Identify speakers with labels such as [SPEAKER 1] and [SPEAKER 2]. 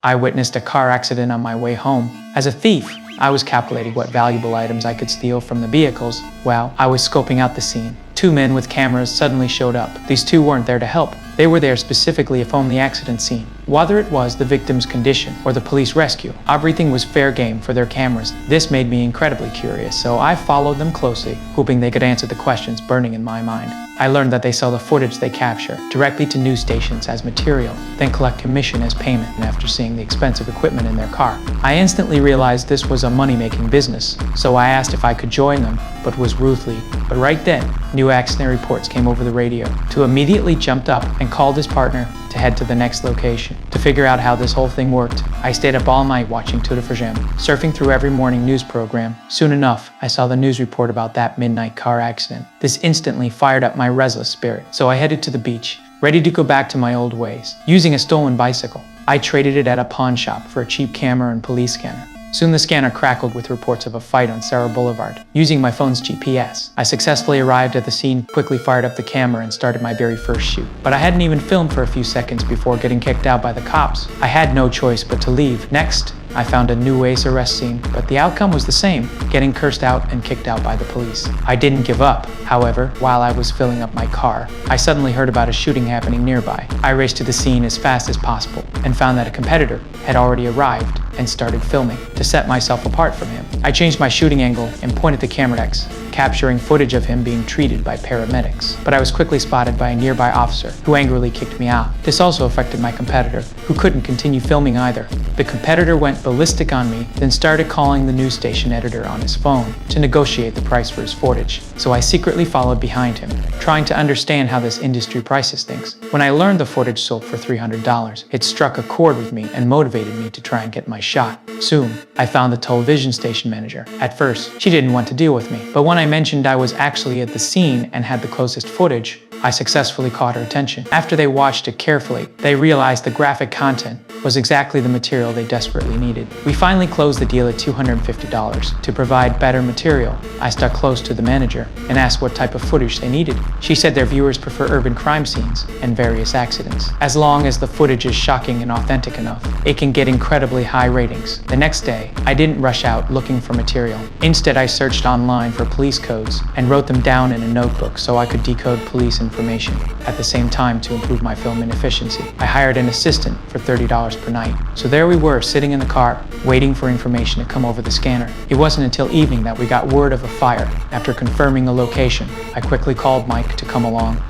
[SPEAKER 1] I witnessed a car accident on my way home. As a thief, I was calculating what valuable items I could steal from the vehicles while I was scoping out the scene. Two men with cameras suddenly showed up. These two weren't there to help. They were there specifically to film the accident scene. Whether it was the victim's condition or the police rescue, everything was fair game for their cameras. This made me incredibly curious, so I followed them closely, hoping they could answer the questions burning in my mind. I learned that they sell the footage they capture directly to news stations as material, then collect commission as payment after seeing the expensive equipment in their car. I instantly realized this was a money-making business, so I asked if I could join them, but was rudely. But right then, new accident reports came over the radio. To immediately jumped up and called his partner to head to the next location. To figure out how this whole thing worked, I stayed up all night watching Tout for Jam, surfing through every morning news program. Soon enough, I saw the news report about that midnight car accident. This instantly fired up my restless spirit, so I headed to the beach, ready to go back to my old ways. Using a stolen bicycle, I traded it at a pawn shop for a cheap camera and police scanner. Soon the scanner crackled with reports of a fight on Sarah Boulevard. Using my phone's GPS, I successfully arrived at the scene, quickly fired up the camera, and started my very first shoot. But I hadn't even filmed for a few seconds before getting kicked out by the cops. I had no choice but to leave. Next, I found a new Ace arrest scene, but the outcome was the same, getting cursed out and kicked out by the police. I didn't give up. However, while I was filling up my car, I suddenly heard about a shooting happening nearby. I raced to the scene as fast as possible and found that a competitor had already arrived and started filming. To set myself apart from him, I changed my shooting angle and pointed the camera X, capturing footage of him being treated by paramedics. But I was quickly spotted by a nearby officer who angrily kicked me out. This also affected my competitor, who couldn't continue filming either. The competitor went ballistic on me, then started calling the news station editor on his phone to negotiate the price for his footage. So I secretly followed behind him, trying to understand how this industry prices things. When I learned the footage sold for $300, it struck a chord with me and motivated me to try and get my shot. Soon, I found the television station manager. At first, she didn't want to deal with me, but when I mentioned I was actually at the scene and had the closest footage, I successfully caught her attention. After they watched it carefully, they realized the graphic content was exactly the material they desperately needed. We finally closed the deal at $250. To provide better material, I stuck close to the manager and asked what type of footage they needed. She said their viewers prefer urban crime scenes and various accidents. As long as the footage is shocking and authentic enough, it can get incredibly high ratings. The next day, I didn't rush out looking for material. Instead, I searched online for police codes and wrote them down in a notebook so I could decode police information. At the same time, to improve my filming efficiency, I hired an assistant for $30 per night. So there we were, sitting in the car, waiting for information to come over the scanner. It wasn't until evening that we got word of a fire. After confirming the location, I quickly called Mike to come along.